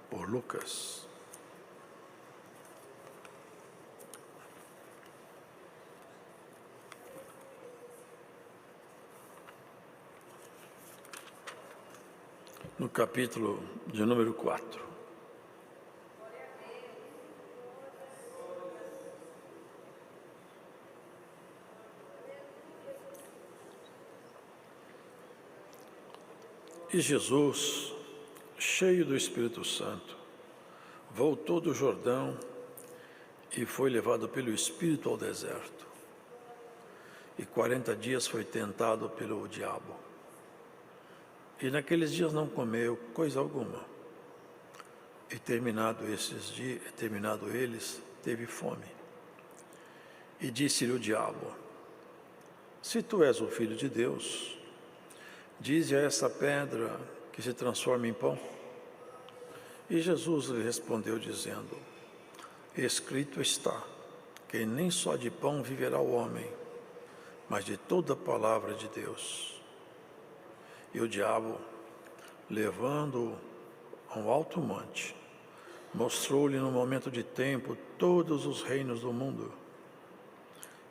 por Lucas. No capítulo de número 4. E Jesus, cheio do Espírito Santo, voltou do Jordão e foi levado pelo Espírito ao deserto. E 40 dias foi tentado pelo diabo. E naqueles dias não comeu coisa alguma. E terminado eles, teve fome. E disse-lhe o diabo: se tu és o Filho de Deus, dize a essa pedra que se transforma em pão. E Jesus lhe respondeu dizendo: escrito está, que nem só de pão viverá o homem, mas de toda a palavra de Deus. E o diabo, levando-o a um alto monte, mostrou-lhe no momento de tempo todos os reinos do mundo.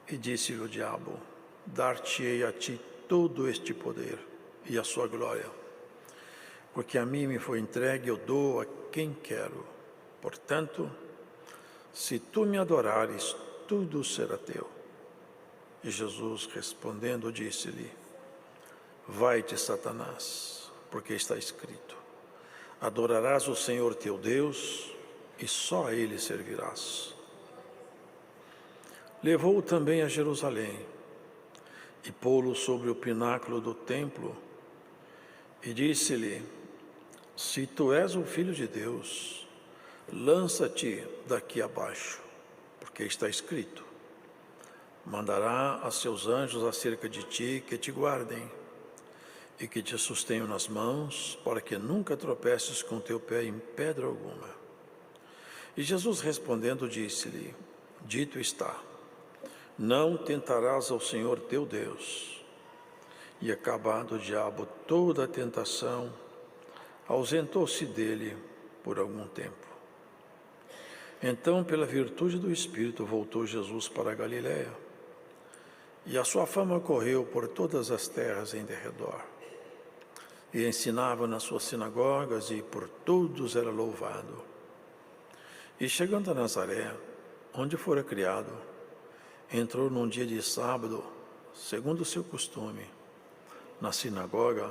E disse-lhe o diabo: dar-te-ei a ti todo este poder e a sua glória, porque a mim me foi entregue, eu dou a quem quero. Portanto, se tu me adorares, tudo será teu. E Jesus, respondendo, disse-lhe: vai-te, Satanás, porque está escrito: adorarás o Senhor teu Deus e só a Ele servirás. Levou-o também a Jerusalém e pô-lo sobre o pináculo do templo e disse-lhe: se tu és o Filho de Deus, lança-te daqui abaixo, porque está escrito: mandará a seus anjos acerca de ti que te guardem e que te sustenham nas mãos, para que nunca tropeces com teu pé em pedra alguma. E Jesus respondendo disse-lhe: dito está, não tentarás ao Senhor teu Deus. E acabado o diabo toda a tentação, ausentou-se dele por algum tempo. Então, pela virtude do Espírito, voltou Jesus para a Galiléia, e a sua fama correu por todas as terras em derredor. E ensinava nas suas sinagogas, e por todos era louvado. E chegando a Nazaré, onde fora criado, entrou num dia de sábado, segundo o seu costume, na sinagoga,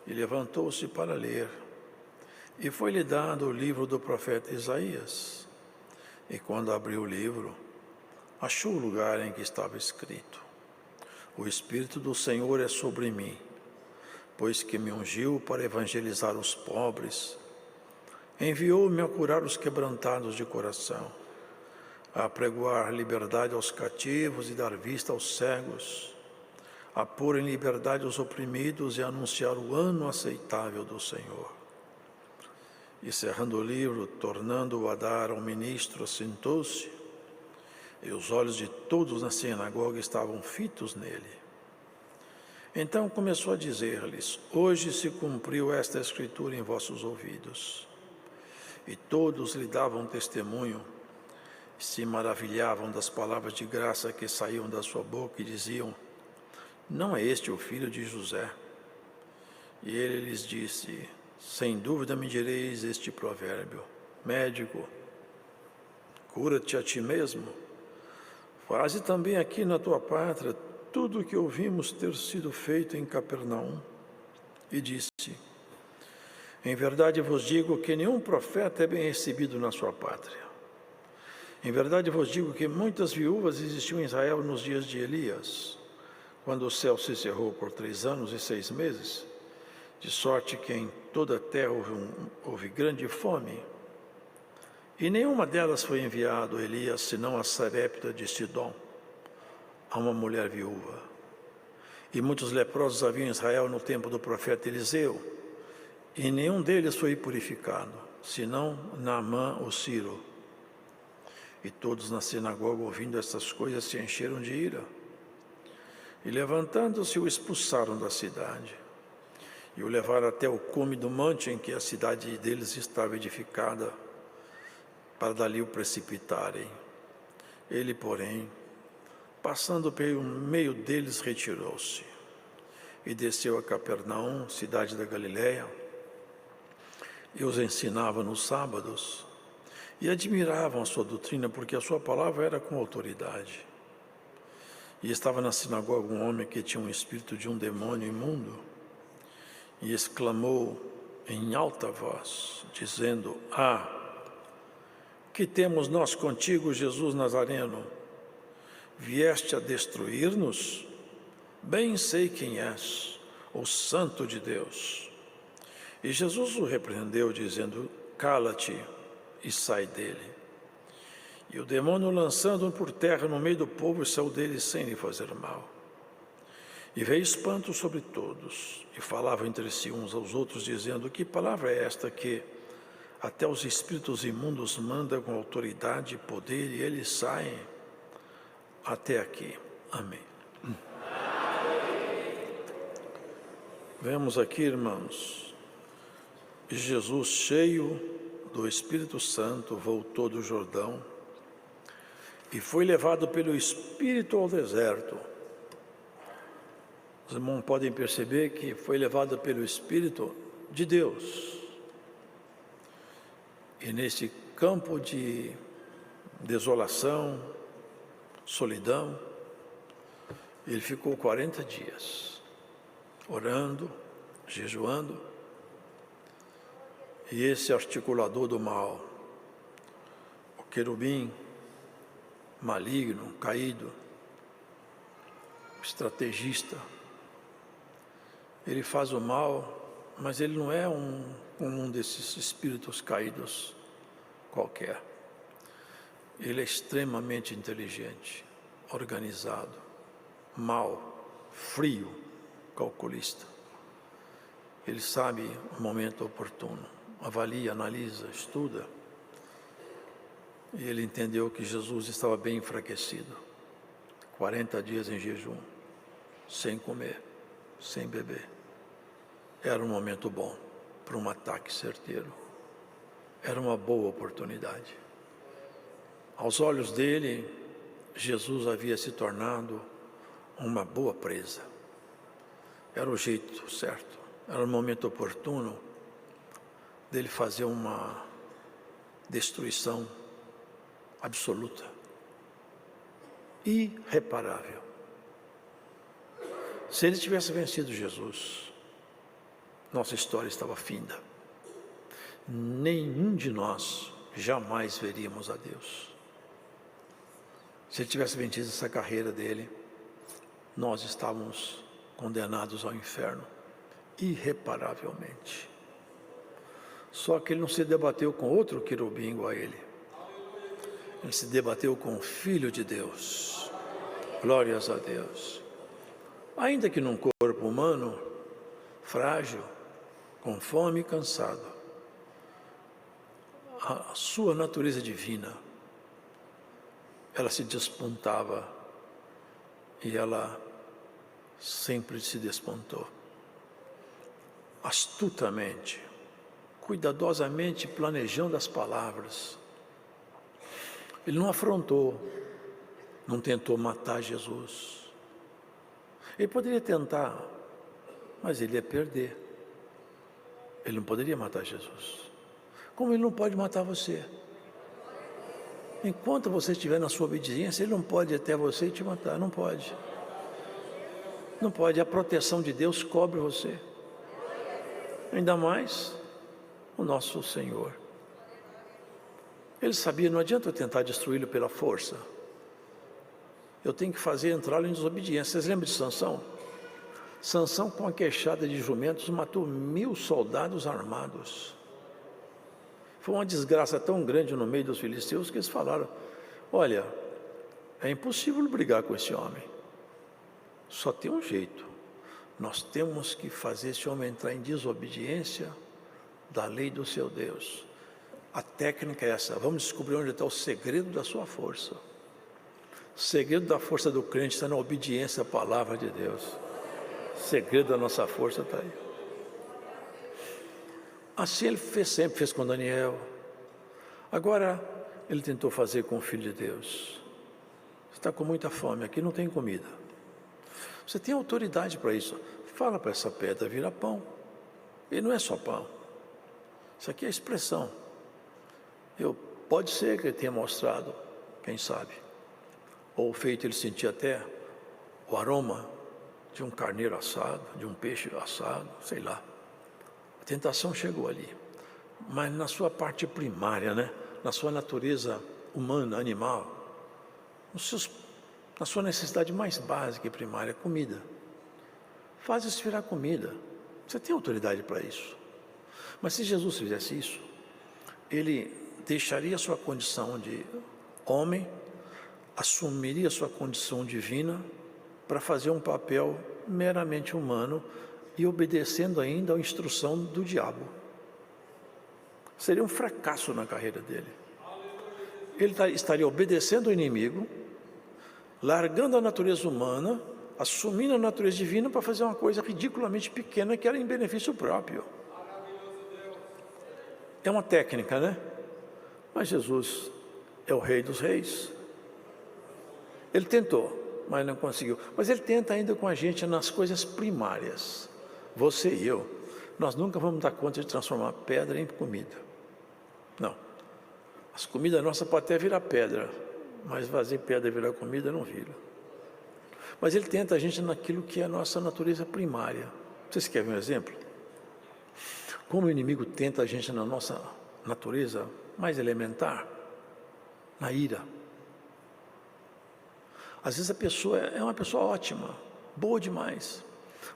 e levantou-se para ler. E foi-lhe dado o livro do profeta Isaías. E quando abriu o livro, achou o lugar em que estava escrito: o Espírito do Senhor é sobre mim, pois que me ungiu para evangelizar os pobres, enviou-me a curar os quebrantados de coração, a apregoar liberdade aos cativos e dar vista aos cegos, a pôr em liberdade os oprimidos e a anunciar o ano aceitável do Senhor. E cerrando o livro, tornando-o a dar ao ministro, sentou-se, e os olhos de todos na sinagoga estavam fitos nele. Então começou a dizer-lhes: hoje se cumpriu esta escritura em vossos ouvidos. E todos lhe davam testemunho, se maravilhavam das palavras de graça que saíam da sua boca e diziam: não é este o filho de José? E ele lhes disse: sem dúvida me direis este provérbio: médico, cura-te a ti mesmo. Faze também aqui na tua pátria tudo o que ouvimos ter sido feito em Capernaum. E disse: em verdade vos digo que nenhum profeta é bem recebido na sua pátria. Em verdade vos digo que muitas viúvas existiam em Israel nos dias de Elias, quando o céu se cerrou por 3 anos e 6 meses, de sorte que em toda a terra houve grande fome. E nenhuma delas foi enviado a Elias, senão a Sarepta de Sidom, a uma mulher viúva. E muitos leprosos havia em Israel no tempo do profeta Eliseu, e nenhum deles foi purificado, senão Naamã o Sírio. E todos na sinagoga, ouvindo estas coisas, se encheram de ira. E levantando-se, o expulsaram da cidade. e o levaram até o cume do monte em que a cidade deles estava edificada, para dali o precipitarem. Ele, porém, passando pelo meio deles, retirou-se e desceu a Capernaum, cidade da Galiléia, e os ensinava nos sábados, e admiravam a sua doutrina, porque a sua palavra era com autoridade. E estava na sinagoga um homem que tinha um espírito de um demônio imundo, e exclamou em alta voz, dizendo: que temos nós contigo, Jesus Nazareno? Vieste a destruir-nos? Bem sei quem és, o Santo de Deus. E Jesus o repreendeu, dizendo: cala-te e sai dele. E o demônio, lançando-o por terra no meio do povo, saiu dele sem lhe fazer mal. E veio espanto sobre todos, e falavam entre si uns aos outros, dizendo: que palavra é esta que até os espíritos imundos manda com autoridade e poder, e eles saem? Até aqui. Amém. Vemos aqui, irmãos, Jesus, cheio do Espírito Santo, voltou do Jordão e foi levado pelo Espírito ao deserto. Os irmãos podem perceber que foi levado pelo Espírito de Deus. E nesse campo de desolação, solidão, ele ficou 40 dias, orando, jejuando. E esse articulador do mal, o querubim maligno, caído, estrategista, ele faz o mal, mas ele não é um desses espíritos caídos qualquer. Ele é extremamente inteligente, organizado, mau, frio, calculista. Ele sabe o momento oportuno, avalia, analisa, estuda. E ele entendeu que Jesus estava bem enfraquecido. 40 dias em jejum, sem comer, sem beber. Era um momento bom para um ataque certeiro. Era uma boa oportunidade. Aos olhos dele, Jesus havia se tornado uma boa presa. Era o jeito certo, era o momento oportuno dele fazer uma destruição absoluta, irreparável. Se ele tivesse vencido Jesus, nossa história estava finda. Nenhum de nós jamais veríamos a Deus. Se ele tivesse vencido essa carreira dele, nós estávamos condenados ao inferno, irreparavelmente. Só que ele não se debateu com outro querubim igual a ele. Ele se debateu com o Filho de Deus. Glórias a Deus. Ainda que num corpo humano, frágil, com fome e cansado, a sua natureza divina, ela se despontava e ela sempre se despontou. Astutamente, cuidadosamente planejando as palavras. Ele não afrontou, não tentou matar Jesus. Ele poderia tentar, mas ele ia perder. Ele não poderia matar Jesus. Como ele não pode matar você? Enquanto você estiver na sua obediência, ele não pode ir até você e te matar, não pode. Não pode, a proteção de Deus cobre você. Ainda mais o nosso Senhor. Ele sabia, não adianta eu tentar destruí-lo pela força. Eu tenho que fazer entrá-lo em desobediência. Vocês lembram de Sansão? Sansão, com a queixada de jumentos, matou 1000 soldados armados. Foi uma desgraça tão grande no meio dos filisteus que eles falaram: olha, é impossível brigar com esse homem. Só tem um jeito. Nós temos que fazer esse homem entrar em desobediência da lei do seu Deus. A técnica é essa. Vamos descobrir onde está o segredo da sua força. O segredo da força do crente está na obediência à palavra de Deus. O segredo da nossa força está aí. Assim ele sempre fez com Daniel. Agora ele tentou fazer com o Filho de Deus. Você está com muita fome, aqui não tem comida. Você tem autoridade para isso. Fala para essa pedra virar pão. E não é só pão. Isso aqui é expressão. Pode ser que ele tenha mostrado, quem sabe, ou feito ele sentir até o aroma de um carneiro assado, de um peixe assado, sei lá. A tentação chegou ali, mas na sua parte primária, né? Na sua natureza humana, animal, na sua necessidade mais básica e primária, comida. Faz isso virar comida. Você tem autoridade para isso. Mas se Jesus fizesse isso, ele deixaria sua condição de homem, assumiria sua condição divina para fazer um papel meramente humano e obedecendo ainda à instrução do diabo. Seria um fracasso na carreira dele. Ele estaria obedecendo ao inimigo, largando a natureza humana, assumindo a natureza divina para fazer uma coisa ridiculamente pequena que era em benefício próprio. É uma técnica, né? Mas Jesus é o Rei dos Reis. Ele tentou, mas não conseguiu. Mas ele tenta ainda com a gente nas coisas primárias. Você e eu, nós nunca vamos dar conta de transformar pedra em comida. Não. As comidas nossas podem até virar pedra, mas fazer pedra virar comida não vira. Mas ele tenta a gente naquilo que é a nossa natureza primária. Vocês querem um exemplo? Como o inimigo tenta a gente na nossa natureza mais elementar, na ira. Às vezes a pessoa é uma pessoa ótima, boa demais,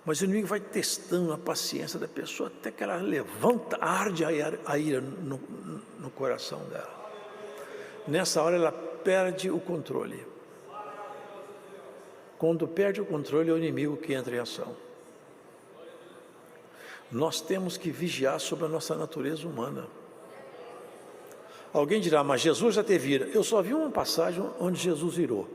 mas o inimigo vai testando a paciência da pessoa até que ela levanta, arde a ira no coração dela. Nessa hora ela perde o controle. Quando perde o controle é o inimigo que entra em ação. Nós temos que vigiar sobre a nossa natureza humana. Alguém dirá, mas Jesus já teve ira. Eu só vi uma passagem onde Jesus irou.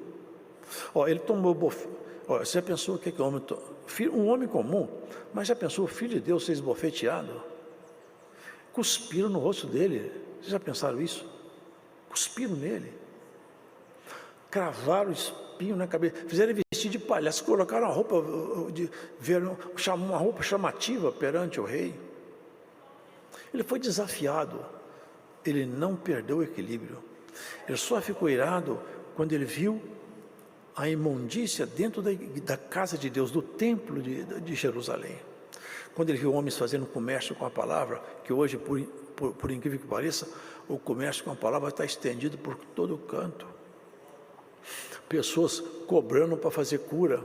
Ele tomou bofete. Você já pensou o que é um homem comum, mas já pensou o Filho de Deus ser esbofeteado? Cuspiram no rosto dele. Vocês já pensaram isso? Cuspiram nele. Cravaram o espinho na cabeça. Fizeram ele vestir de palhaço. Colocaram uma roupa uma roupa chamativa perante o rei. Ele foi desafiado. Ele não perdeu o equilíbrio. Ele só ficou irado quando ele viu a imundícia dentro da casa de Deus, do templo de Jerusalém. Quando ele viu homens fazendo comércio com a palavra, que hoje, por incrível que pareça, o comércio com a palavra está estendido por todo canto. Pessoas cobrando para fazer cura,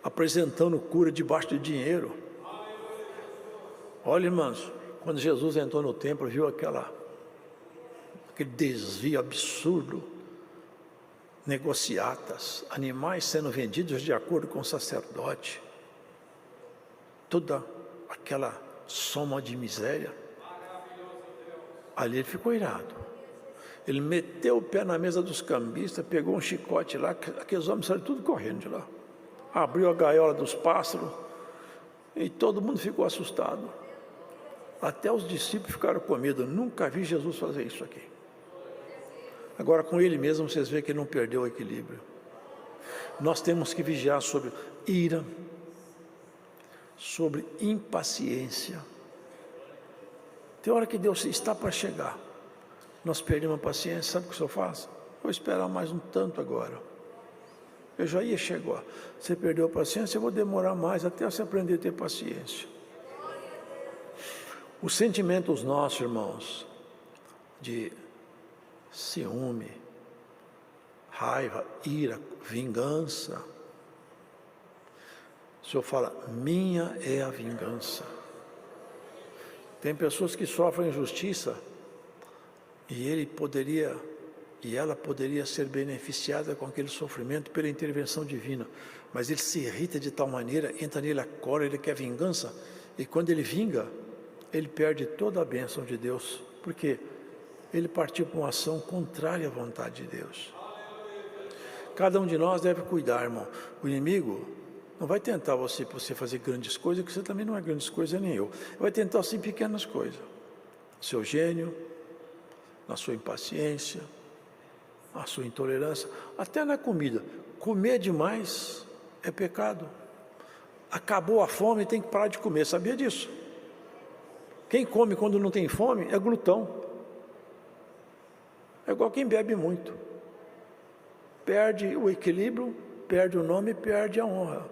apresentando cura debaixo de dinheiro. Olha, irmãos, quando Jesus entrou no templo, viu aquele desvio absurdo, negociatas, animais sendo vendidos de acordo com o sacerdote, toda aquela soma de miséria. Ali ele ficou irado. Ele meteu o pé na mesa dos cambistas, pegou um chicote lá, aqueles homens saíram tudo correndo de lá. Abriu a gaiola dos pássaros e todo mundo ficou assustado. Até os discípulos ficaram com medo. Nunca vi Jesus fazer isso aqui. Agora, com ele mesmo, vocês veem que ele não perdeu o equilíbrio. Nós temos que vigiar sobre ira, sobre impaciência. Tem hora que Deus está para chegar. Nós perdemos a paciência, sabe o que o senhor faz? Vou esperar mais um tanto agora. Eu já ia chegar. Você perdeu a paciência, eu vou demorar mais até você aprender a ter paciência. Os sentimentos nossos, irmãos, de ciúme, raiva, ira, vingança. O Senhor fala, minha é a vingança. Tem pessoas que sofrem injustiça e ela poderia ser beneficiada com aquele sofrimento pela intervenção divina, mas ele se irrita de tal maneira, entra nele a cólera, ele quer vingança, e quando ele vinga, ele perde toda a bênção de Deus, porque ele partiu para uma ação contrária à vontade de Deus. Cada um de nós deve cuidar, irmão. O inimigo não vai tentar você fazer grandes coisas, porque você também não é grandes coisas nem eu. Vai tentar sim pequenas coisas. seu gênio, na sua impaciência, na sua intolerância, até na comida. Comer demais é pecado. Acabou a fome, tem que parar de comer, sabia disso? Quem come quando não tem fome é glutão. É igual quem bebe muito. Perde o equilíbrio, perde o nome, perde a honra.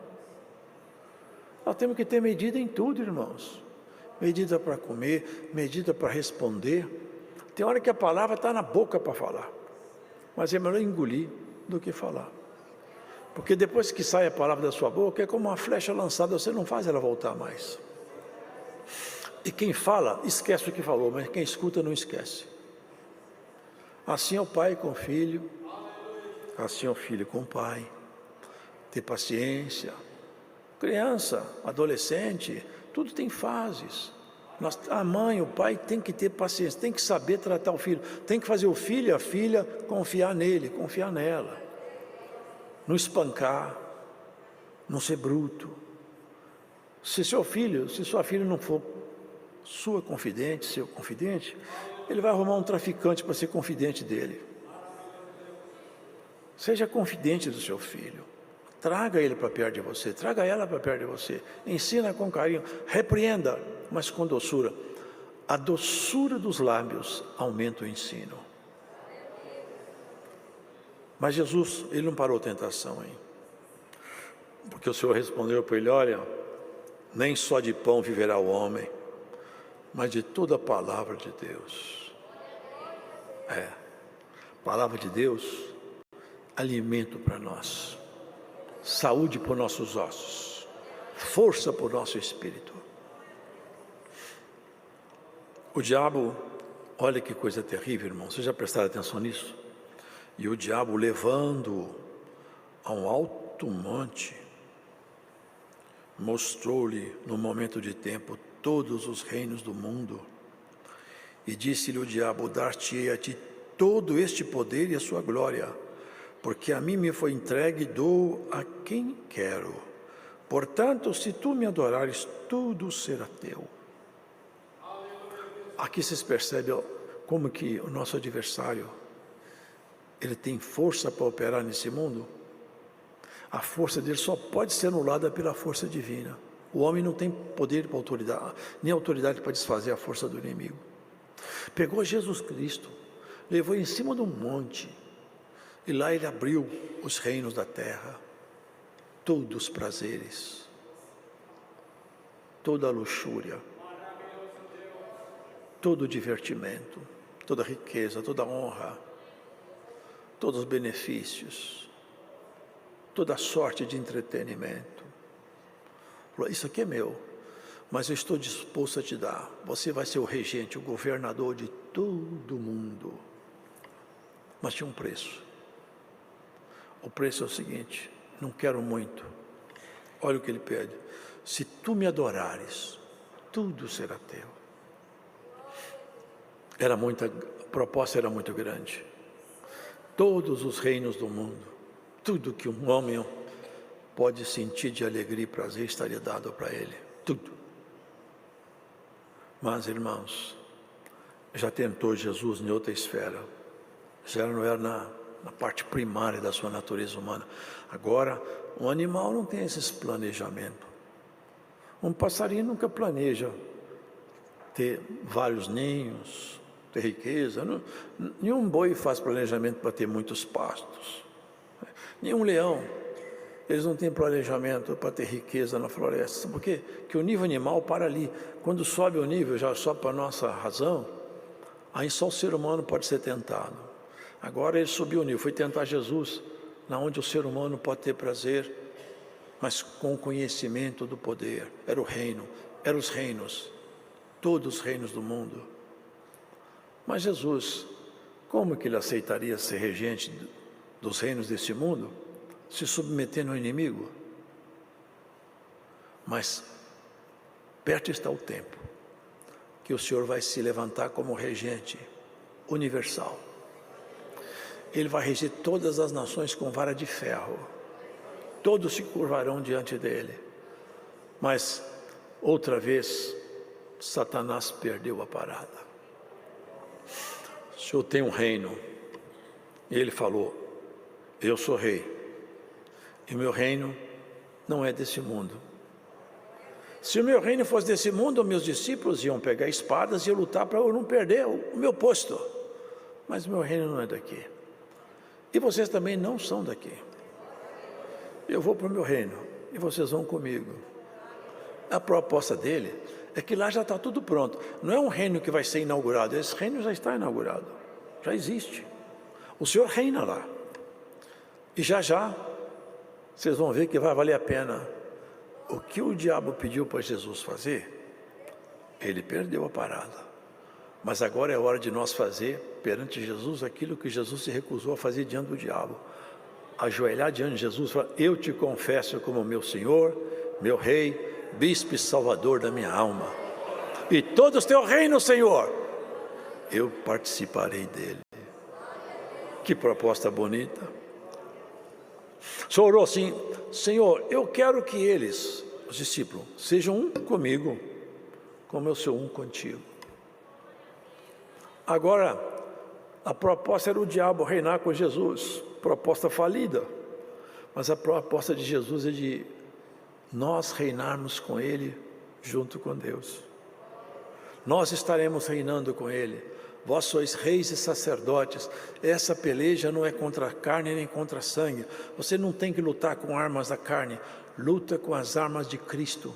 Nós temos que ter medida em tudo, irmãos. Medida para comer, medida para responder. Tem hora que a palavra está na boca para falar, mas é melhor engolir do que falar. Porque depois que sai a palavra da sua boca, é como uma flecha lançada, você não faz ela voltar mais. E quem fala, esquece o que falou, mas quem escuta não esquece. Assim é o pai com o filho, assim é o filho com o pai. Ter paciência. Criança, adolescente, tudo tem fases. A mãe, o pai tem que ter paciência, tem que saber tratar o filho, tem que fazer o filho e a filha confiar nele, confiar nela. Não espancar, não ser bruto. Se sua filha não for sua confidente, seu confidente, ele vai arrumar um traficante para ser confidente dele. Seja confidente do seu filho. Traga ele para perto de você, traga ela para perto de você. Ensina com carinho, repreenda, mas com doçura. A doçura dos lábios aumenta o ensino. Mas Jesus, ele não parou a tentação, hein? Porque o Senhor respondeu para ele: olha, nem só de pão viverá o homem, mas de toda a palavra de Deus. Palavra de Deus, alimento para nós, saúde para os nossos ossos, força para o nosso espírito. O diabo, olha que coisa terrível, irmão, vocês já prestaram atenção nisso? E o diabo, levando-o a um alto monte, mostrou-lhe no momento de tempo todos os reinos do mundo, e disse-lhe o diabo: dar-te-ei a ti todo este poder e a sua glória, porque a mim me foi entregue e dou a quem quero. Portanto, se tu me adorares, tudo será teu. Aqui vocês percebem como que o nosso adversário, ele tem força para operar nesse mundo. A força dele só pode ser anulada pela força divina. O homem não tem poder para autoridade, nem autoridade para desfazer a força do inimigo. Pegou Jesus Cristo, levou em cima de um monte, e lá ele abriu os reinos da terra, todos os prazeres, toda a luxúria, todo o divertimento, toda a riqueza, toda a honra, todos os benefícios, toda a sorte de entretenimento. Isso aqui é meu, mas eu estou disposto a te dar. Você vai ser o regente, o governador de todo o mundo. Mas tinha um preço. O preço é o seguinte: não quero muito. Olha o que ele pede: se tu me adorares, tudo será teu. A proposta era muito grande. Todos os reinos do mundo, tudo que um homem pode sentir de alegria e prazer estaria dado para ele, tudo. Mas, irmãos, já tentou Jesus em outra esfera, já não era na parte primária da sua natureza humana. Agora, um animal não tem esses planejamentos. Um passarinho nunca planeja ter vários ninhos, ter riqueza. Nenhum boi faz planejamento para ter muitos pastos. Nenhum leão, eles não têm planejamento para ter riqueza na floresta. Sabe por quê? Porque o nível animal para ali. Quando sobe o nível, já sobe para a nossa razão, aí só o ser humano pode ser tentado. Agora ele subiu o nível, foi tentar Jesus, na onde o ser humano pode ter prazer, mas com o conhecimento do poder. Era o reino, eram os reinos, todos os reinos do mundo. Mas Jesus, como que ele aceitaria ser regente dos reinos desse mundo, se submetendo ao inimigo? Mas perto está o tempo que o Senhor vai se levantar como regente universal. Ele vai reger todas as nações com vara de ferro. Todos se curvarão diante dele. Mas outra vez Satanás perdeu a parada. Senhor tem um reino. E ele falou: eu sou rei, e o meu reino não é desse mundo. Se o meu reino fosse desse mundo, meus discípulos iam pegar espadas e lutar para eu não perder o meu posto. Mas o meu reino não é daqui. E vocês também não são daqui. Eu vou para o meu reino e vocês vão comigo. A proposta dele é que lá já está tudo pronto. Não é um reino que vai ser inaugurado. Esse reino já está inaugurado. Já existe. O Senhor reina lá. E já vocês vão ver que vai valer a pena. O que o diabo pediu para Jesus fazer, ele perdeu a parada. Mas agora é hora de nós fazer perante Jesus aquilo que Jesus se recusou a fazer diante do diabo. Ajoelhar diante de Jesus e falar: eu te confesso como meu Senhor, meu Rei, Bispo e Salvador da minha alma. E todos teu reino, Senhor, eu participarei dele. Que proposta bonita. O Senhor orou assim: Senhor, eu quero que eles, os discípulos, sejam um comigo, como eu sou um contigo. Agora, a proposta era o diabo reinar com Jesus, proposta falida, mas a proposta de Jesus é de nós reinarmos com Ele, junto com Deus. Nós estaremos reinando com Ele. Vós sois reis e sacerdotes. Essa peleja não é contra a carne nem contra a sangue. Você não tem que lutar com armas da carne, luta com as armas de Cristo.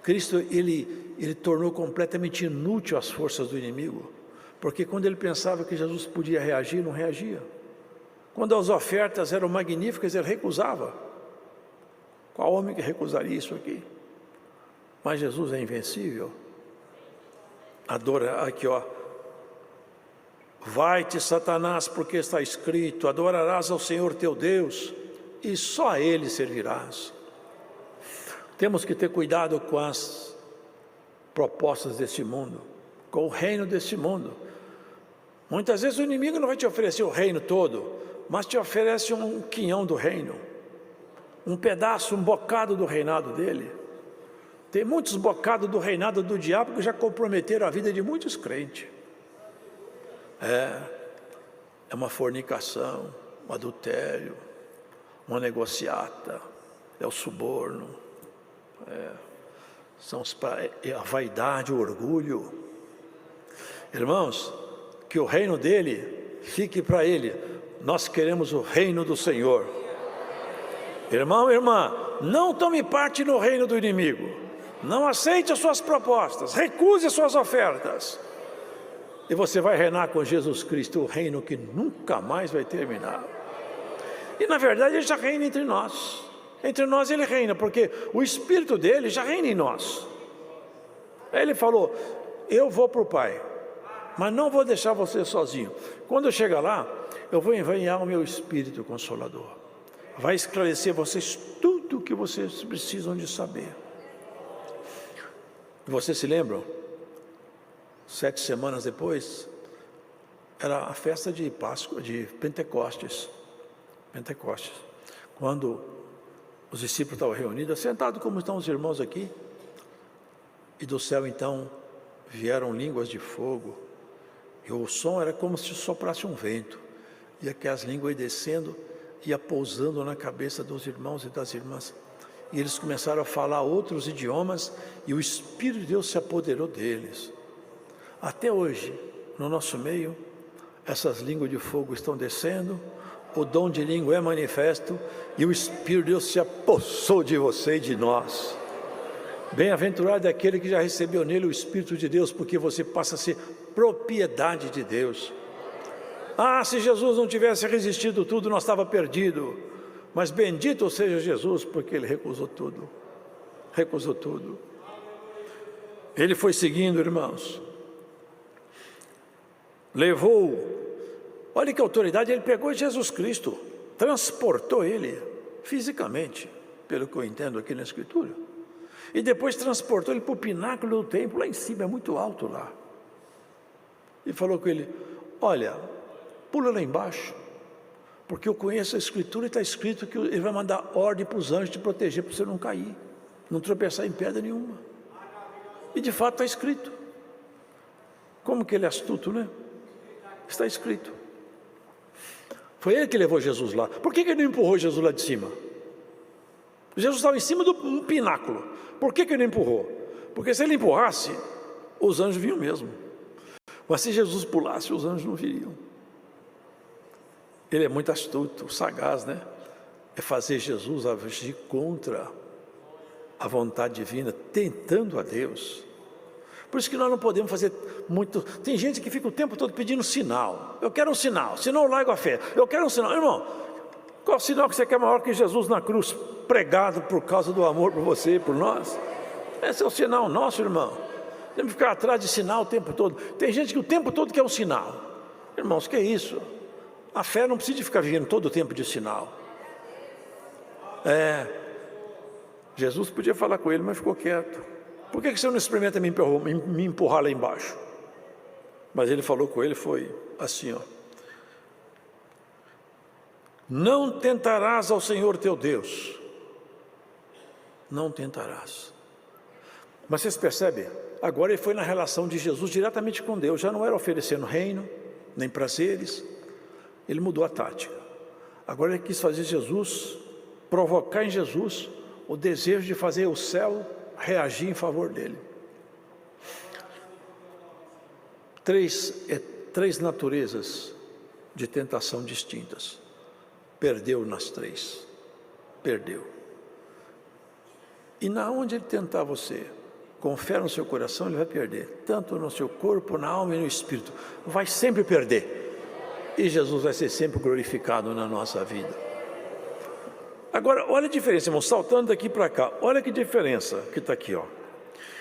Cristo, ele tornou completamente inútil as forças do inimigo, porque quando ele pensava que Jesus podia reagir, não reagia. Quando as ofertas eram magníficas, ele recusava. Qual homem que recusaria isso aqui? Mas Jesus é invencível. Adora, aqui ó: vai-te, Satanás, porque está escrito: adorarás ao Senhor teu Deus, e só a Ele servirás. Temos que ter cuidado com as propostas desse mundo, com o reino desse mundo. Muitas vezes o inimigo não vai te oferecer o reino todo, mas te oferece um quinhão do reino, um pedaço, um bocado do reinado dele. Tem muitos bocados do reinado do diabo que já comprometeram a vida de muitos crentes. É uma fornicação, um adultério, uma negociata, é o suborno, é a vaidade, o orgulho. Irmãos, que o reino dele fique para ele. Nós queremos o reino do Senhor. Irmão, irmã, não tome parte no reino do inimigo. Não aceite as suas propostas, recuse as suas ofertas. E você vai reinar com Jesus Cristo, o reino que nunca mais vai terminar. E na verdade ele já reina entre nós. Entre nós ele reina, porque o Espírito dele já reina em nós. Ele falou: eu vou para o Pai, mas não vou deixar você sozinho. Quando eu chegar lá, eu vou enviar o meu Espírito Consolador. Vai esclarecer vocês tudo o que vocês precisam de saber. Vocês se lembram? 7 semanas depois, era a festa de Páscoa, de Pentecostes, quando os discípulos estavam reunidos, sentados como estão os irmãos aqui, e do céu então vieram línguas de fogo, e o som era como se soprasse um vento, e aquelas línguas descendo, ia pousando na cabeça dos irmãos e das irmãs, e eles começaram a falar outros idiomas, e o Espírito de Deus se apoderou deles. Até hoje, no nosso meio, essas línguas de fogo estão descendo, o dom de língua é manifesto, e o Espírito de Deus se apossou de você e de nós. Bem-aventurado é aquele que já recebeu nele o Espírito de Deus, porque você passa a ser propriedade de Deus. Ah, se Jesus não tivesse resistido tudo, nós estava perdido. Mas bendito seja Jesus, porque Ele recusou tudo. Recusou tudo. Ele foi seguindo, irmãos. Levou, olha que autoridade, ele pegou Jesus Cristo, transportou ele fisicamente, pelo que eu entendo aqui na Escritura, e depois transportou ele para o pináculo do templo, lá em cima, é muito alto lá, e falou com ele: olha, pula lá embaixo, porque eu conheço a Escritura e está escrito que ele vai mandar ordem para os anjos te proteger, para você não cair, não tropeçar em pedra nenhuma. E de fato está escrito. Como que ele é astuto, né? Está escrito. Foi ele que levou Jesus lá. Por que ele não empurrou Jesus lá de cima? Jesus estava em cima do pináculo. Por que ele não empurrou? Porque se ele empurrasse, os anjos vinham mesmo. Mas se Jesus pulasse, os anjos não viriam. Ele é muito astuto, sagaz, né? É fazer Jesus agir contra a vontade divina, tentando a Deus. Por isso que nós não podemos fazer muito. Tem gente que fica o tempo todo pedindo sinal. Eu quero um sinal, senão eu largo a fé. Eu quero um sinal. Irmão, qual sinal que você quer maior que Jesus na cruz, pregado por causa do amor por você e por nós? Esse é o sinal nosso, irmão. Temos que ficar atrás de sinal o tempo todo. Tem gente que o tempo todo quer um sinal. Irmãos, que é isso? A fé não precisa ficar vivendo todo o tempo de sinal. Jesus podia falar com ele, mas ficou quieto. Por que você não experimenta me empurrar lá embaixo? Mas ele falou com ele, foi assim, ó. Não tentarás ao Senhor teu Deus. Não tentarás. Mas vocês percebem? Agora ele foi na relação de Jesus diretamente com Deus. Já não era oferecendo reino, nem prazeres. Ele mudou a tática. Agora ele quis fazer Jesus, provocar em Jesus o desejo de fazer o céu reagir em favor dele. Três naturezas de tentação distintas. Perdeu nas três. Perdeu. E na onde ele tentar você, com fé no seu coração, ele vai perder. Tanto no seu corpo, na alma e no espírito. Vai sempre perder. E Jesus vai ser sempre glorificado na nossa vida. Agora, olha a diferença, irmão, saltando daqui para cá. Olha que diferença que está aqui, ó.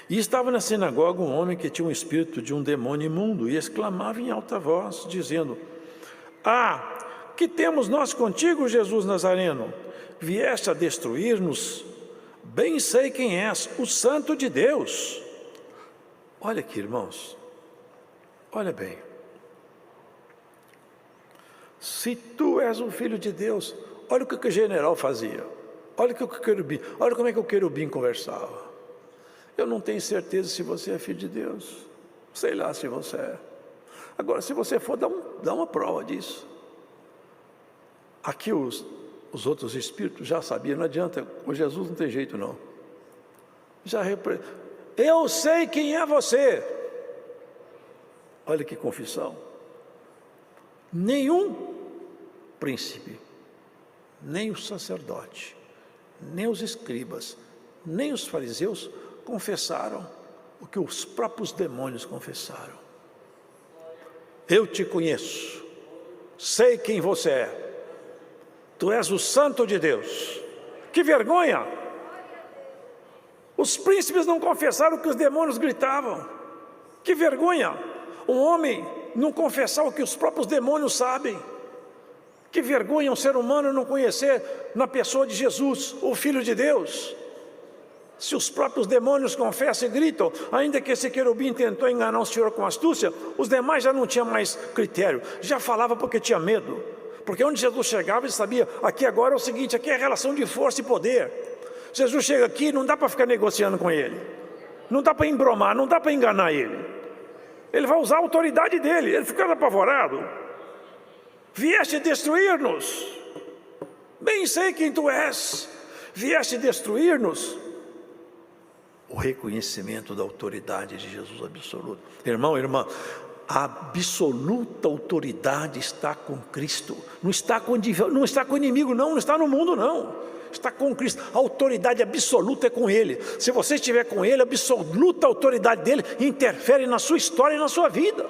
E estava na sinagoga um homem que tinha um espírito de um demônio imundo e exclamava em alta voz, dizendo: que temos nós contigo, Jesus Nazareno? Vieste a destruir-nos? Bem sei quem és, o Santo de Deus. Olha aqui, irmãos. Olha bem. Se tu és o Filho de Deus, olha o que o general fazia. Olha como é que o querubim conversava. Eu não tenho certeza se você é filho de Deus. Sei lá se você é. Agora, se você for, dá uma prova disso. Aqui os outros espíritos já sabiam, não adianta, com Jesus não tem jeito não. Eu sei quem é você. Olha que confissão. Nenhum príncipe, nem o sacerdote, nem os escribas, nem os fariseus confessaram o que os próprios demônios confessaram. Eu te conheço, sei quem você é, tu és o Santo de Deus. Que vergonha! Os príncipes não confessaram o que os demônios gritavam. Que vergonha! Um homem não confessar o que os próprios demônios sabem. Que vergonha um ser humano não conhecer na pessoa de Jesus, o Filho de Deus. Se os próprios demônios confessam e gritam, ainda que esse querubim tentou enganar o Senhor com astúcia, os demais já não tinham mais critério, já falava porque tinha medo. Porque onde Jesus chegava, ele sabia, aqui agora é o seguinte, aqui é a relação de força e poder. Jesus chega aqui, não dá para ficar negociando com ele, não dá para embromar, não dá para enganar ele. Ele vai usar a autoridade dele, ele fica apavorado. Vieste destruir-nos, bem sei quem tu és, vieste destruir-nos. O reconhecimento da autoridade de Jesus absoluto. Irmão, irmã, a absoluta autoridade está com Cristo, não está com o inimigo, não está no mundo, não, está com Cristo. A autoridade absoluta é com Ele. Se você estiver com Ele, a absoluta autoridade dele interfere na sua história e na sua vida.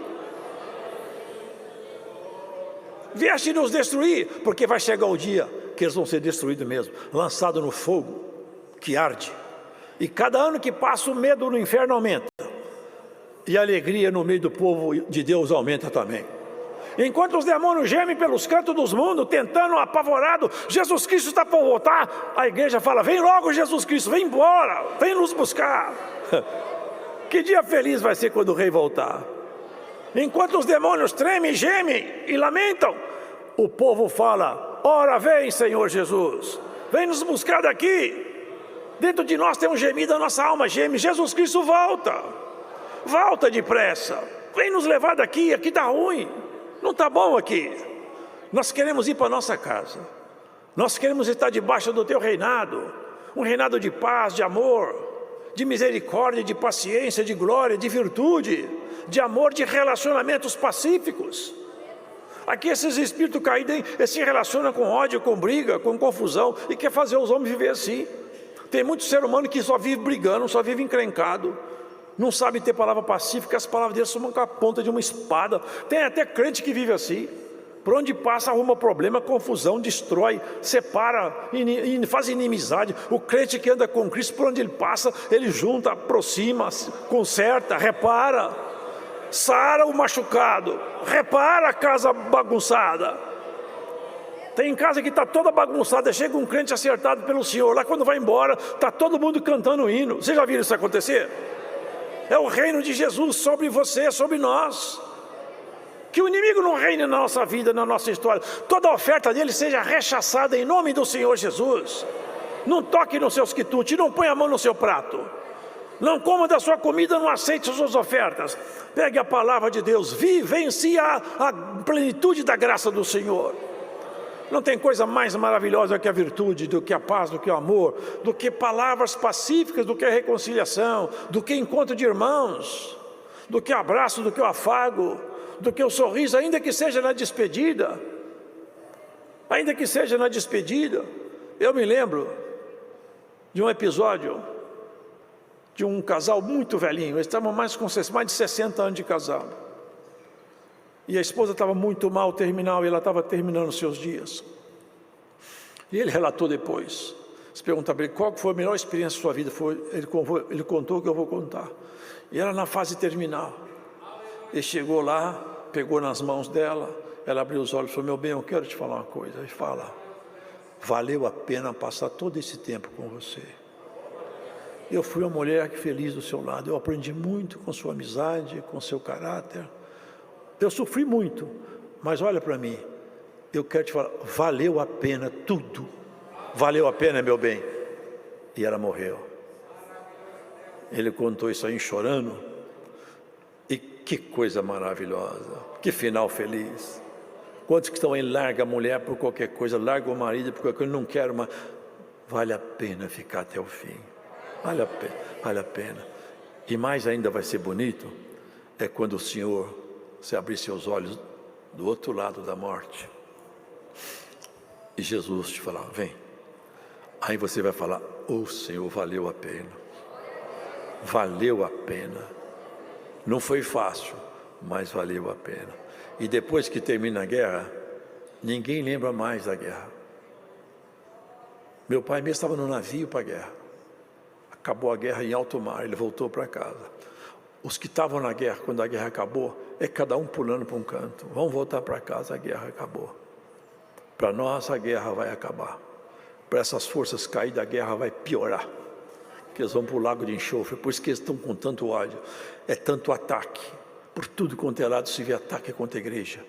Vieste nos destruir, porque vai chegar o dia que eles vão ser destruídos mesmo, lançados no fogo que arde. E cada ano que passa, o medo no inferno aumenta. E a alegria no meio do povo de Deus aumenta também. Enquanto os demônios gemem pelos cantos dos mundos, tentando, apavorado, Jesus Cristo está para voltar, a igreja fala: vem logo Jesus Cristo, vem embora, vem nos buscar. Que dia feliz vai ser quando o rei voltar. Enquanto os demônios tremem, gemem e lamentam, o povo fala: ora vem Senhor Jesus, vem nos buscar daqui. Dentro de nós tem um gemido, a nossa alma geme: Jesus Cristo volta, volta depressa, vem nos levar daqui, aqui está ruim. Não está bom aqui. Nós queremos ir para a nossa casa. Nós queremos estar debaixo do teu reinado. Um reinado de paz, de amor, de misericórdia, de paciência, de glória, de virtude, de amor, de relacionamentos pacíficos. Aqui esses espíritos caídos se relacionam com ódio, com briga, com confusão, e quer fazer os homens viver assim. Tem muito ser humano que só vive brigando, só vive encrencado, não sabe ter palavra pacífica, as palavras deles são com a ponta de uma espada. Tem até crente que vive assim. Por onde passa arruma problema, confusão, destrói, separa, faz inimizade. O crente que anda com Cristo, por onde ele passa, ele junta, aproxima, conserta, repara, sara o machucado, repara a casa bagunçada. Tem casa que está toda bagunçada, chega um crente acertado pelo Senhor, lá quando vai embora, está todo mundo cantando hino. Vocês já viram isso acontecer? É o reino de Jesus sobre você, sobre nós. Que o inimigo não reine na nossa vida, na nossa história. Toda oferta dele seja rechaçada em nome do Senhor Jesus. Não toque nos seus quitutes, não ponha a mão no seu prato. Não coma da sua comida, não aceite as suas ofertas. Pegue a palavra de Deus, vivencie a plenitude da graça do Senhor. Não tem coisa mais maravilhosa do que a virtude, do que a paz, do que o amor, do que palavras pacíficas, do que a reconciliação, do que encontro de irmãos, do que abraço, do que o afago, do que o sorriso, ainda que seja na despedida. Ainda que seja na despedida. Eu me lembro de um episódio de um casal muito velhinho. Eles estavam mais de 60 anos de casado. E a esposa estava muito mal, terminal, e ela estava terminando os seus dias. E ele relatou depois. Se pergunta para ele, qual foi a melhor experiência da sua vida? Ele contou o que eu vou contar. E era na fase terminal. Ele chegou lá, pegou nas mãos dela, ela abriu os olhos e falou, meu bem, eu quero te falar uma coisa. Ele fala, valeu a pena passar todo esse tempo com você. Eu fui uma mulher feliz do seu lado, eu aprendi muito com sua amizade, com seu caráter. Eu sofri muito, mas olha para mim, eu quero te falar, valeu a pena tudo. Valeu a pena, meu bem. E ela morreu. Ele contou isso aí chorando. E que coisa maravilhosa, que final feliz. Quantos que estão aí, larga a mulher por qualquer coisa, larga o marido por qualquer coisa, não quero mais. Vale a pena ficar até o fim, vale a pena, vale a pena. E mais ainda vai ser bonito, é quando o Senhor, se abrir seus olhos do outro lado da morte, e Jesus te falar, vem. Aí você vai falar, Senhor, valeu a pena, valeu a pena. Não foi fácil, mas valeu a pena. E depois que termina a guerra, ninguém lembra mais da guerra. Meu pai mesmo estava no navio para a guerra. Acabou a guerra em alto mar, ele voltou para casa. Os que estavam na guerra, quando a guerra acabou, é cada um pulando para um canto. Vamos voltar para casa, a guerra acabou. Para nós a guerra vai acabar. Para essas forças caídas, a guerra vai piorar. Que eles vão para o lago de enxofre, por isso que eles estão com tanto ódio. É tanto ataque, por tudo quanto é lado se vê ataque contra a igreja.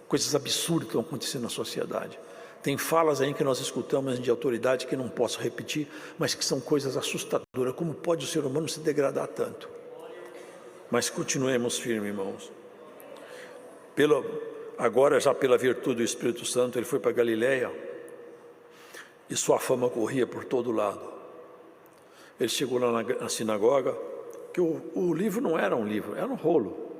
Coisas absurdas que estão acontecendo na sociedade. Tem falas aí que nós escutamos de autoridade que não posso repetir, mas que são coisas assustadoras. Como pode o ser humano se degradar tanto? Mas continuemos firmes, irmãos. Agora, já pela virtude do Espírito Santo, ele foi para Galiléia e sua fama corria por todo lado. Ele chegou lá na sinagoga, que o livro não era um livro, era um rolo.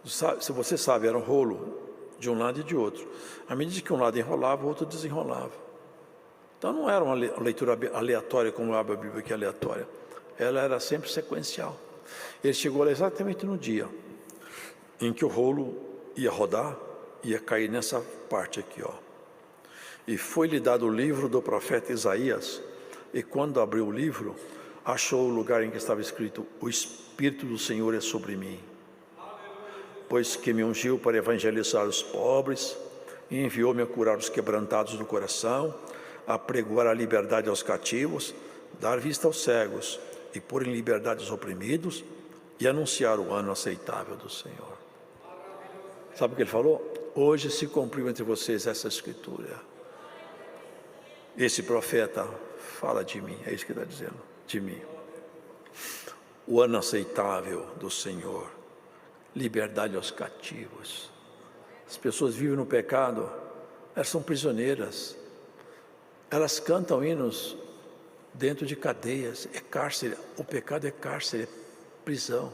Se você sabe, era um rolo de um lado e de outro. À medida que um lado enrolava, o outro desenrolava. Então não era uma leitura aleatória como a Bíblia, que é aleatória. Ela era sempre sequencial. Ele chegou lá exatamente no dia em que o rolo ia rodar, ia cair nessa parte aqui, ó. E foi-lhe dado o livro do profeta Isaías, e quando abriu o livro, achou o lugar em que estava escrito, o Espírito do Senhor é sobre mim, pois que me ungiu para evangelizar os pobres, e enviou-me a curar os quebrantados do coração, a pregoar a liberdade aos cativos, dar vista aos cegos, e pôr em liberdade os oprimidos, e anunciar o ano aceitável do Senhor. Sabe o que ele falou? Hoje se cumpriu entre vocês essa escritura. Esse profeta fala de mim, é isso que ele está dizendo, de mim. O ano aceitável do Senhor, liberdade aos cativos. As pessoas vivem no pecado, elas são prisioneiras. Elas cantam hinos dentro de cadeias, é cárcere. O pecado é cárcere, é prisão.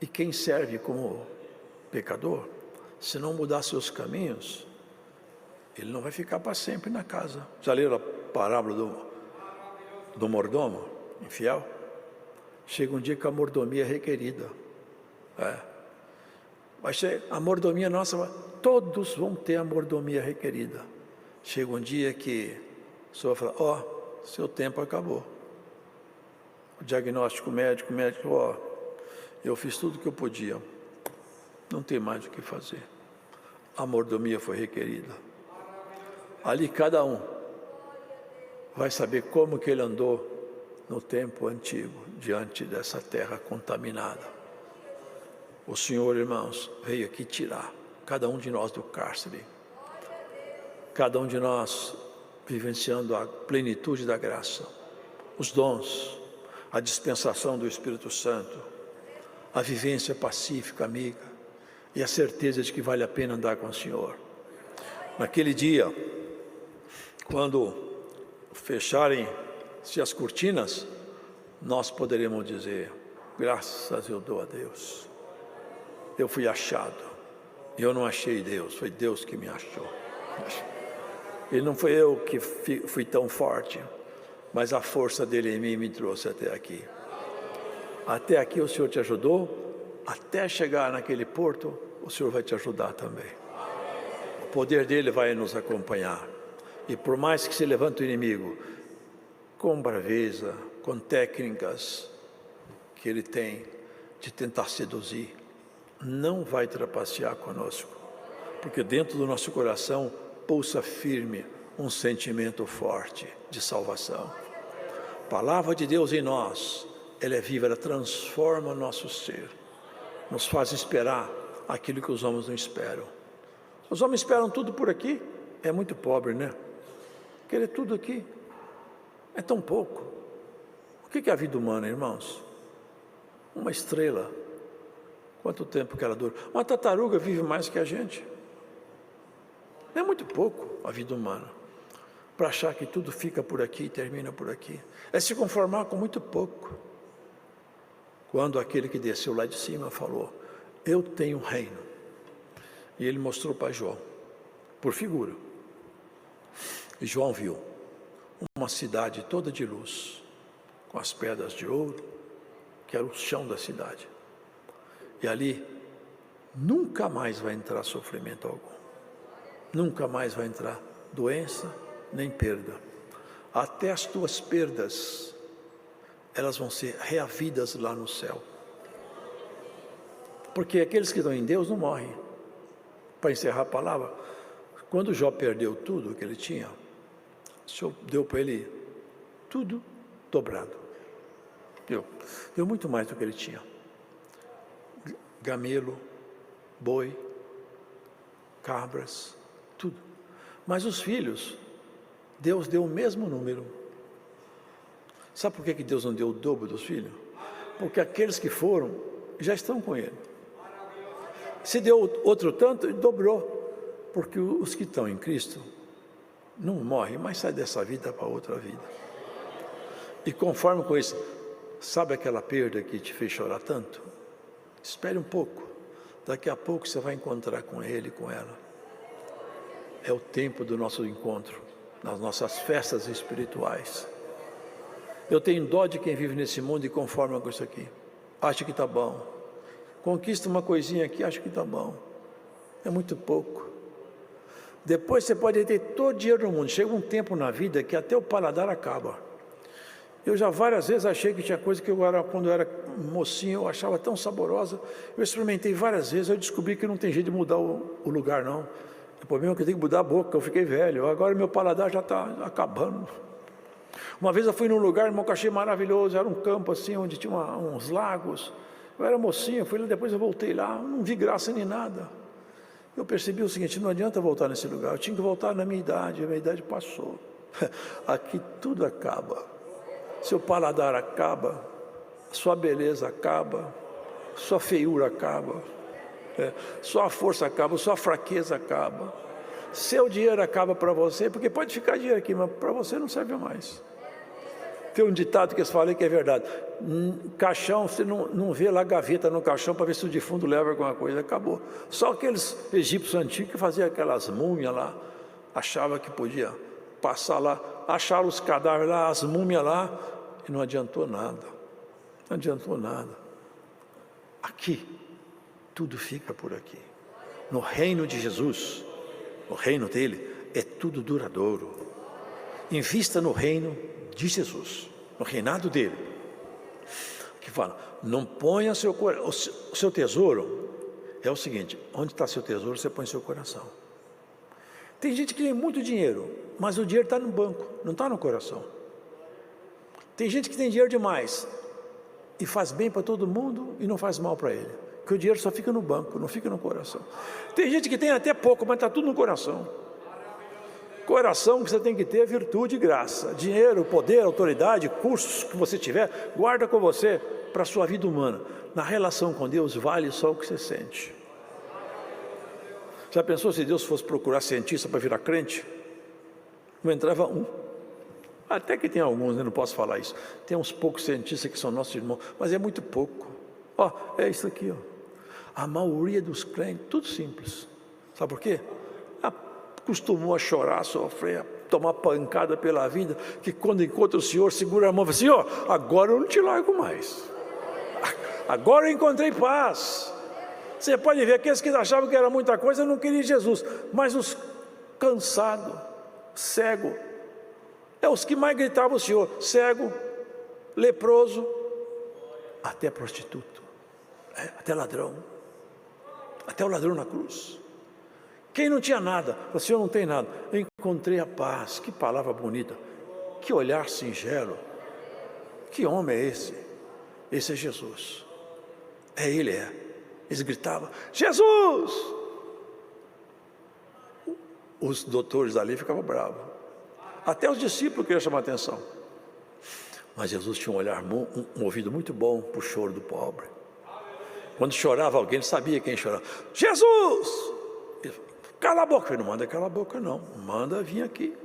E quem serve como pecador, se não mudar seus caminhos, ele não vai ficar para sempre na casa. Já leram a parábola do mordomo infiel? Chega um dia que a mordomia é requerida. Vai ser a mordomia nossa, todos vão ter a mordomia requerida. Chega um dia que o senhor fala, seu tempo acabou. O diagnóstico médico, eu fiz tudo o que eu podia. Não tem mais o que fazer. A mordomia foi requerida. Ali cada um vai saber como que ele andou no tempo antigo, diante dessa terra contaminada. O Senhor, irmãos, veio aqui tirar cada um de nós do cárcere. Cada um de nós vivenciando a plenitude da graça, os dons, a dispensação do Espírito Santo, a vivência pacífica, amiga, e a certeza de que vale a pena andar com o Senhor. Naquele dia, quando fecharem-se as cortinas, nós poderemos dizer, graças eu dou a Deus. Eu fui achado, eu não achei Deus, foi Deus que me achou. E não foi eu que fui tão forte, mas a força dele em mim me trouxe até aqui. Até aqui o Senhor te ajudou, até chegar naquele porto, o Senhor vai te ajudar também. O poder dele vai nos acompanhar. E por mais que se levante o inimigo, com braveza, com técnicas que ele tem de tentar seduzir, não vai trapacear conosco, porque dentro do nosso coração pulsa firme um sentimento forte de salvação. A palavra de Deus em nós, ela é viva, ela transforma o nosso ser, nos faz esperar aquilo que os homens não esperam. Os homens esperam tudo por aqui, é muito pobre, né? Querer tudo aqui é tão pouco. O que é a vida humana, irmãos? Uma estrela. Quanto tempo que ela dura? Uma tartaruga vive mais que a gente. É muito pouco a vida humana, para achar que tudo fica por aqui e termina por aqui. É se conformar com muito pouco. Quando aquele que desceu lá de cima falou, eu tenho um reino. E ele mostrou para João, por figura. E João viu uma cidade toda de luz, com as pedras de ouro, que era o chão da cidade. E ali nunca mais vai entrar sofrimento algum. Nunca mais vai entrar doença, nem perda. Até as tuas perdas, elas vão ser reavidas lá no céu. Porque aqueles que estão em Deus não morrem. Para encerrar a palavra, quando Jó perdeu tudo que ele tinha, o Senhor deu para ele tudo dobrado. Deu muito mais do que ele tinha. Gamelo, boi, cabras, tudo. Mas os filhos, Deus deu o mesmo número. Sabe por que Deus não deu o dobro dos filhos? Porque aqueles que foram, já estão com ele. Se deu outro tanto, ele dobrou. Porque os que estão em Cristo, não morrem, mas saem dessa vida para outra vida. E conforme com isso, sabe aquela perda que te fez chorar tanto? Espere um pouco, daqui a pouco você vai encontrar com ele, com ela. É o tempo do nosso encontro, nas nossas festas espirituais. Eu tenho dó de quem vive nesse mundo e conforma com isso aqui. Acha que está bom. Conquista uma coisinha aqui, acha que está bom. É muito pouco. Depois você pode ter todo o dinheiro do mundo. Chega um tempo na vida que até o paladar acaba. Eu já várias vezes achei que tinha coisa que quando eu era mocinho, eu achava tão saborosa. Eu experimentei várias vezes, eu descobri que não tem jeito de mudar o lugar, não. O problema é que eu tenho que mudar a boca, eu fiquei velho. Agora meu paladar já está acabando. Uma vez eu fui num lugar, irmão, que eu achei maravilhoso. Era um campo assim, onde tinha uns lagos. Eu era mocinho, fui lá, depois eu voltei lá, não vi graça nem nada. Eu percebi o seguinte, não adianta voltar nesse lugar. Eu tinha que voltar na minha idade, a minha idade passou. Aqui tudo acaba. Seu paladar acaba, sua beleza acaba, sua feiura acaba. Sua força acaba, sua fraqueza acaba. Seu dinheiro acaba para você, porque pode ficar dinheiro aqui, mas para você não serve mais. Tem um ditado que eu falei que é verdade. Caixão, você não vê lá gaveta no caixão para ver se o defunto leva alguma coisa, acabou. Só aqueles egípcios antigos que faziam aquelas múmias lá, achavam que podia passar lá, acharam os cadáveres lá, as múmias lá, e não adiantou nada. Não adiantou nada. Aqui, tudo fica por aqui. No reino de Jesus, no reino dele, é tudo duradouro. Invista no reino de Jesus, no reinado dele. Que fala, não ponha o seu tesouro. É o seguinte, onde está seu tesouro, você põe seu coração. Tem gente que tem muito dinheiro, mas o dinheiro está no banco, não está no coração. Tem gente que tem dinheiro demais e faz bem para todo mundo e não faz mal para ele, porque o dinheiro só fica no banco, não fica no coração. Tem gente que tem até pouco, mas está tudo no coração. Coração que você tem que ter virtude e graça. Dinheiro, poder, autoridade, cursos que você tiver, guarda com você para a sua vida humana. Na relação com Deus vale só o que você sente. Já pensou se Deus fosse procurar cientista para virar crente? Não entrava um. Até que tem alguns, né? Não posso falar isso. Tem uns poucos cientistas que são nossos irmãos, mas é muito pouco. Ó, é isso aqui, ó. A maioria dos crentes, tudo simples. Sabe por quê? Acostumou a chorar, a sofrer, a tomar pancada pela vida, que quando encontra o Senhor, segura a mão e fala assim, ó, agora eu não te largo mais. Agora eu encontrei paz. Você pode ver, aqueles que achavam que era muita coisa, não queriam Jesus, mas os cansados, cego, é os que mais gritavam o Senhor, cego, leproso, até prostituto, até ladrão, até o ladrão na cruz. Quem não tinha nada, o Senhor não tem nada, eu encontrei a paz. Que palavra bonita, que olhar singelo, que homem é esse? Esse é Jesus, Ele é. Eles gritavam, Jesus! Os doutores ali ficavam bravos, até os discípulos queriam chamar a atenção, mas Jesus tinha um olhar, um ouvido muito bom para o choro do pobre. Quando chorava alguém, ele sabia quem chorava. Jesus! Cala a boca. Ele não manda calar a boca não, manda vir aqui,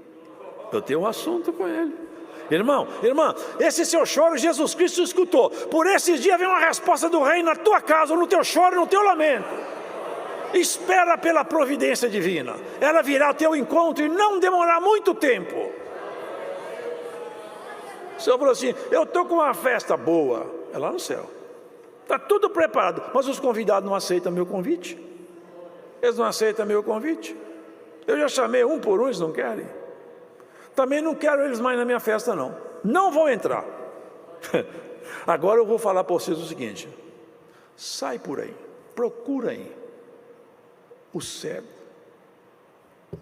eu tenho um assunto com ele. Irmão, irmã, esse seu choro Jesus Cristo escutou. Por esses dias vem uma resposta do reino na tua casa, no teu choro, no teu lamento. Espera pela providência divina, ela virá ao teu encontro e não demorar muito tempo. O Senhor falou assim, eu estou com uma festa boa, é lá no céu, está tudo preparado, mas os convidados não aceitam meu convite. Eles não aceitam meu convite. Eu já chamei um por um, eles não querem. Também não quero eles mais na minha festa não, não vão entrar. Agora eu vou falar para vocês o seguinte, sai por aí, procura aí. O cego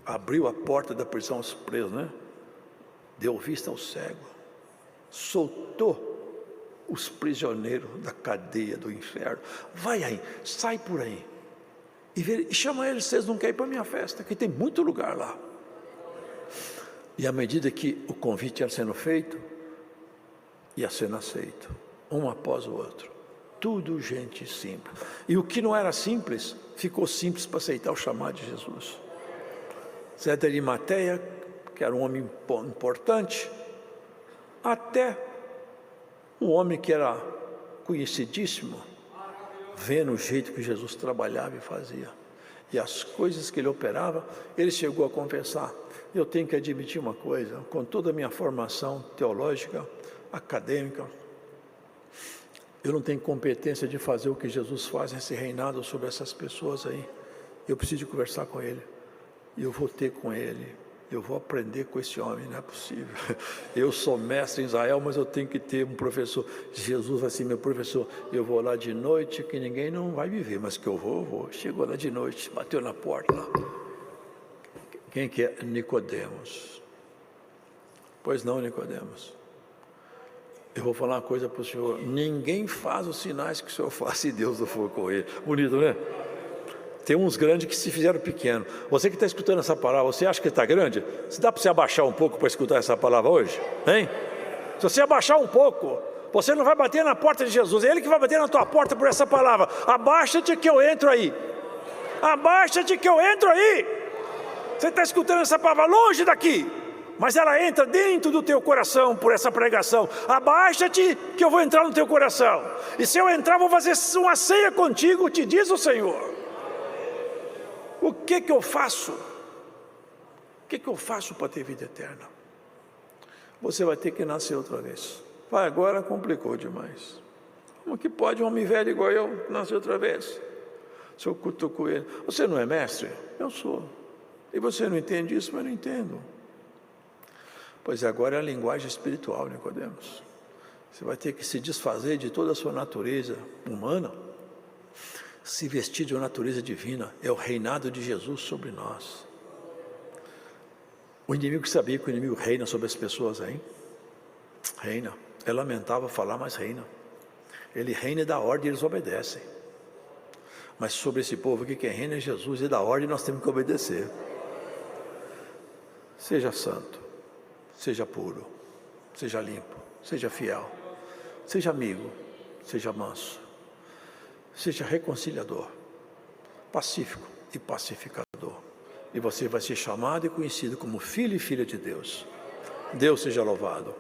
abriu a porta da prisão aos presos, né? Deu vista ao cego, soltou os prisioneiros da cadeia do inferno. Vai aí, sai por aí e chama eles, vocês não querem ir para a minha festa, que tem muito lugar lá. E à medida que o convite ia sendo feito, ia sendo aceito, um após o outro. Tudo gente simples. E o que não era simples, ficou simples para aceitar o chamado de Jesus. Zé de Arimateia, que era um homem importante, até um homem que era conhecidíssimo, vendo o jeito que Jesus trabalhava e fazia, e as coisas que ele operava, ele chegou a confessar, eu tenho que admitir uma coisa, com toda a minha formação teológica, acadêmica, eu não tenho competência de fazer o que Jesus faz nesse reinado sobre essas pessoas aí, eu preciso de conversar com ele, e eu vou ter com ele, eu vou aprender com esse homem, não é possível, eu sou mestre em Israel, mas eu tenho que ter um professor, Jesus vai ser meu professor, eu vou lá de noite, que ninguém não vai me ver, mas que eu vou, chegou lá de noite, bateu na porta lá, quem que é? Nicodemos. Pois não, Nicodemos, eu vou falar uma coisa para o senhor, ninguém faz os sinais que o senhor faz se Deus não for com ele. Bonito, né? Tem uns grandes que se fizeram pequenos. Você que está escutando essa palavra, você acha que está grande? Se dá para você abaixar um pouco para escutar essa palavra hoje? Hein? Se você abaixar um pouco, você não vai bater na porta de Jesus, é Ele que vai bater na tua porta por essa palavra. Abaixa-te que eu entro aí. Abaixa-te que eu entro aí. Você está escutando essa palavra longe daqui, mas ela entra dentro do teu coração por essa pregação. Abaixa-te que eu vou entrar no teu coração. E se eu entrar, vou fazer uma ceia contigo, te diz o Senhor. O que eu faço? O que eu faço para ter vida eterna? Você vai ter que nascer outra vez. Vai, agora complicou demais. Como que pode um homem velho igual eu nascer outra vez? Se eu cutuco ele. Você não é mestre? Eu sou. E você não entende isso? Mas eu não entendo. Pois agora é a linguagem espiritual, Nicodemos. Você vai ter que se desfazer de toda a sua natureza humana, se vestir de uma natureza divina. É o reinado de Jesus sobre nós. O inimigo sabia que o inimigo reina sobre as pessoas, hein? Reina. É lamentável falar, mas reina. Ele reina e dá ordem, eles obedecem. Mas sobre esse povo aqui, quem reina é Jesus, e dá ordem, nós temos que obedecer. Seja santo, seja puro, seja limpo, seja fiel, seja amigo, seja manso, seja reconciliador, pacífico e pacificador. E você vai ser chamado e conhecido como filho e filha de Deus. Deus seja louvado.